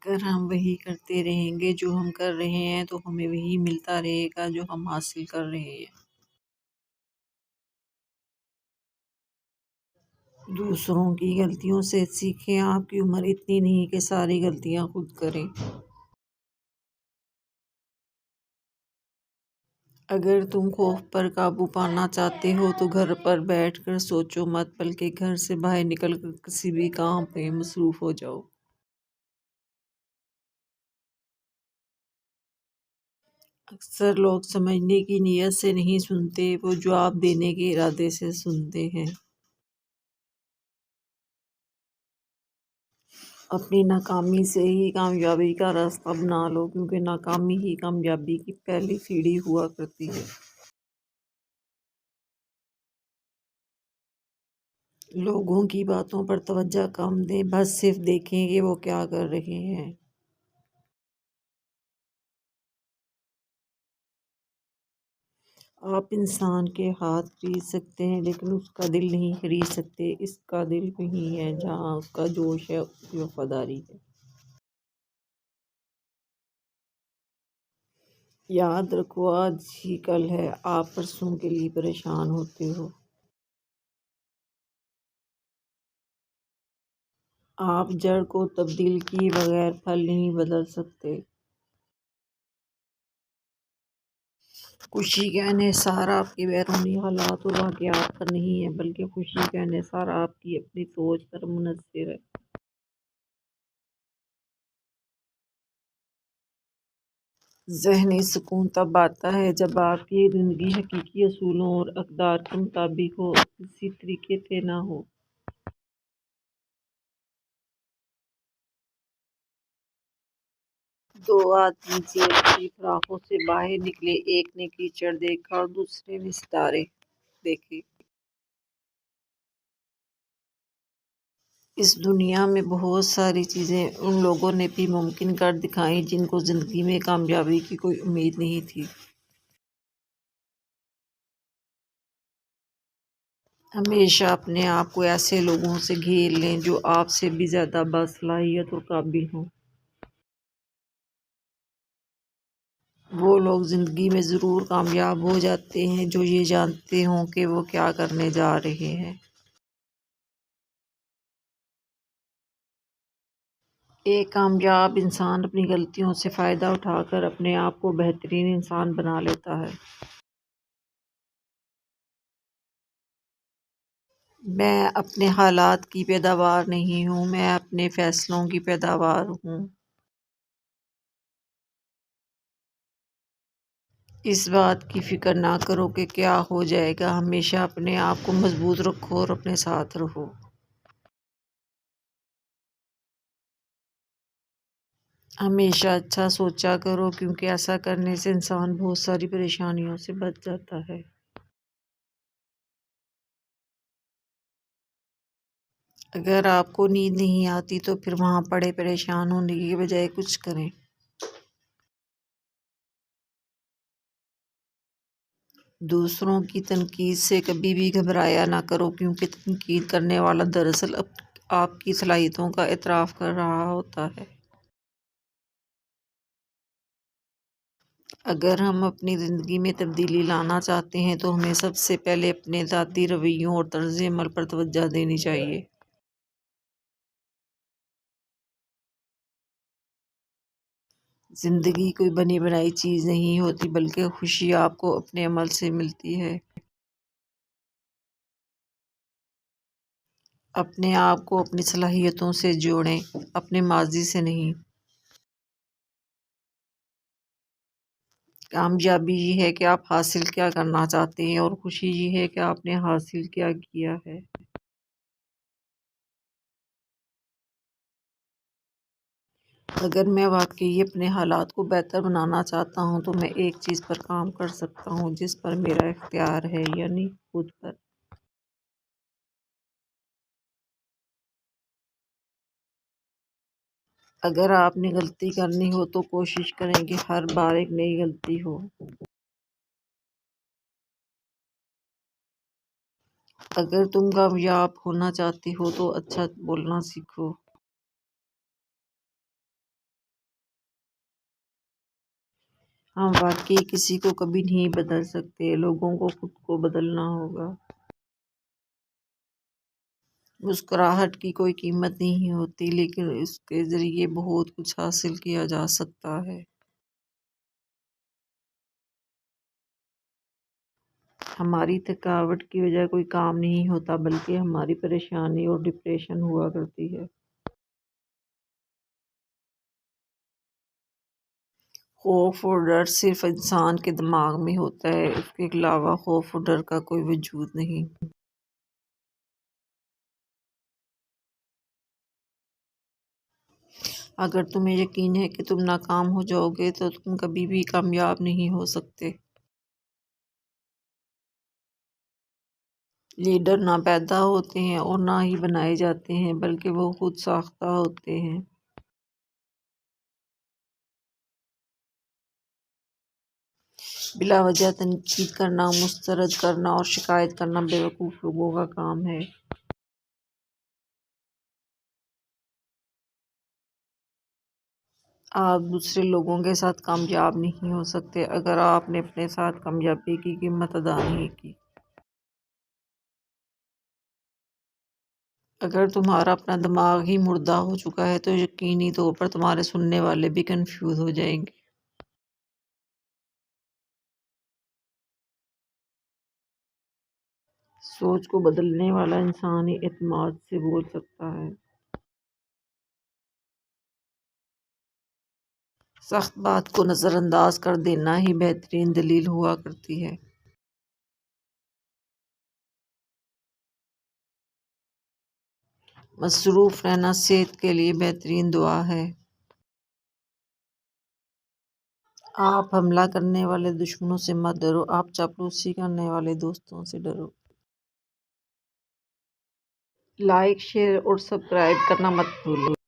اگر ہم وہی کرتے رہیں گے جو ہم کر رہے ہیں تو ہمیں وہی ملتا رہے گا جو ہم حاصل کر رہے ہیں۔ دوسروں کی غلطیوں سے سیکھیں، آپ کی عمر اتنی نہیں کہ ساری غلطیاں خود کریں۔ اگر تم خوف پر قابو پانا چاہتے ہو تو گھر پر بیٹھ کر سوچو مت، بلکہ گھر سے باہر نکل کر کسی بھی کام میں مصروف ہو جاؤ۔ اکثر لوگ سمجھنے کی نیت سے نہیں سنتے، وہ جواب دینے کے ارادے سے سنتے ہیں۔ اپنی ناکامی سے ہی کامیابی کا راستہ بنا لو، کیونکہ ناکامی ہی کامیابی کی پہلی سیڑھی ہوا کرتی ہے۔ لوگوں کی باتوں پر توجہ کم دیں، بس صرف دیکھیں کہ وہ کیا کر رہے ہیں۔ آپ انسان کے ہاتھ خرید سکتے ہیں لیکن اس کا دل نہیں خرید سکتے۔ اس کا دل وہیں ہے جہاں اس کا جوش ہے، اس کی وفاداری ہے۔ یاد رکھو آج ہی کل ہے، آپ پرسوں کے لیے پریشان ہوتے ہو۔ آپ جڑ کو تبدیل کیے بغیر پھل نہیں بدل سکتے۔ خوشی کا انحصار آپ کے بیرونی حالات اور واقعات پر نہیں ہے، بلکہ خوشی کا انحصار آپ کی اپنی سوچ پر منحصر ہے۔ ذہنی سکون تب آتا ہے جب آپ کی زندگی حقیقی اصولوں اور اقدار کے مطابق ہو، کسی طریقے سے نہ ہو۔ دو آدمی جیل کی فراخوں سے باہر نکلے، ایک نے کیچڑ دیکھا اور دوسرے نے ستارے دیکھے۔ اس دنیا میں بہت ساری چیزیں ان لوگوں نے بھی ممکن کر دکھائیں جن کو زندگی میں کامیابی کی کوئی امید نہیں تھی۔ ہمیشہ اپنے آپ کو ایسے لوگوں سے گھیر لیں جو آپ سے بھی زیادہ باصلاحیت اور قابل ہوں۔ وہ لوگ زندگی میں ضرور کامیاب ہو جاتے ہیں جو یہ جانتے ہوں کہ وہ کیا کرنے جا رہے ہیں۔ ایک کامیاب انسان اپنی غلطیوں سے فائدہ اٹھا کر اپنے آپ کو بہترین انسان بنا لیتا ہے۔ میں اپنے حالات کی پیداوار نہیں ہوں، میں اپنے فیصلوں کی پیداوار ہوں۔ اس بات کی فکر نہ کرو کہ کیا ہو جائے گا، ہمیشہ اپنے آپ کو مضبوط رکھو اور اپنے ساتھ رہو۔ ہمیشہ اچھا سوچا کرو، کیونکہ ایسا کرنے سے انسان بہت ساری پریشانیوں سے بچ جاتا ہے۔ اگر آپ کو نیند نہیں آتی تو پھر وہاں پڑے پریشان ہونے کی بجائے کچھ کریں۔ دوسروں کی تنقید سے کبھی بھی گھبرایا نہ کرو، کیونکہ تنقید کرنے والا دراصل آپ کی صلاحیتوں کا اعتراف کر رہا ہوتا ہے۔ اگر ہم اپنی زندگی میں تبدیلی لانا چاہتے ہیں تو ہمیں سب سے پہلے اپنے ذاتی رویوں اور طرز عمل پر توجہ دینی چاہیے۔ زندگی کوئی بنی بنائی چیز نہیں ہوتی، بلکہ خوشی آپ کو اپنے عمل سے ملتی ہے۔ اپنے آپ کو اپنی صلاحیتوں سے جوڑیں، اپنے ماضی سے نہیں۔ کامیابی یہ ہے کہ آپ حاصل کیا کرنا چاہتے ہیں، اور خوشی یہ ہے کہ آپ نے حاصل کیا کیا ہے۔ اگر میں واقعی اپنے حالات کو بہتر بنانا چاہتا ہوں تو میں ایک چیز پر کام کر سکتا ہوں جس پر میرا اختیار ہے، یعنی خود پر۔ اگر آپ نے غلطی کرنی ہو تو کوشش کریں کہ ہر بار ایک نئی غلطی ہو۔ اگر تم کامیاب ہونا چاہتے ہو تو اچھا بولنا سیکھو۔ ہم واقعی کسی کو کبھی نہیں بدل سکتے، لوگوں کو خود کو بدلنا ہوگا۔ مسکراہٹ کی کوئی قیمت نہیں ہوتی، لیکن اس کے ذریعے بہت کچھ حاصل کیا جا سکتا ہے۔ ہماری تھکاوٹ کی وجہ کوئی کام نہیں ہوتا، بلکہ ہماری پریشانی اور ڈپریشن ہوا کرتی ہے۔ خوف اور ڈر صرف انسان کے دماغ میں ہوتا ہے، اس کے علاوہ خوف اور ڈر کا کوئی وجود نہیں۔ اگر تمہیں یقین ہے کہ تم ناکام ہو جاؤ گے تو تم کبھی بھی کامیاب نہیں ہو سکتے۔ لیڈر نہ پیدا ہوتے ہیں اور نہ ہی بنائے جاتے ہیں، بلکہ وہ خود ساختہ ہوتے ہیں۔ بلا وجہ تنقید کرنا، مسترد کرنا اور شکایت کرنا بیوقوف لوگوں کا کام ہے۔ آپ دوسرے لوگوں کے ساتھ کامیاب نہیں ہو سکتے اگر آپ نے اپنے ساتھ کامیابی کی قیمت ادا نہیں کی۔ اگر تمہارا اپنا دماغ ہی مردہ ہو چکا ہے تو یقینی طور پر تمہارے سننے والے بھی کنفیوز ہو جائیں گے۔ سوچ کو بدلنے والا انسان ہی اعتماد سے بول سکتا ہے۔ سخت بات کو نظر انداز کر دینا ہی بہترین دلیل ہوا کرتی ہے۔ مصروف رہنا صحت کے لیے بہترین دعا ہے۔ آپ حملہ کرنے والے دشمنوں سے مت ڈرو، آپ چاپلوسی کرنے والے دوستوں سے ڈرو۔ لائک، شیئر اور سبسکرائب کرنا مت بھولو۔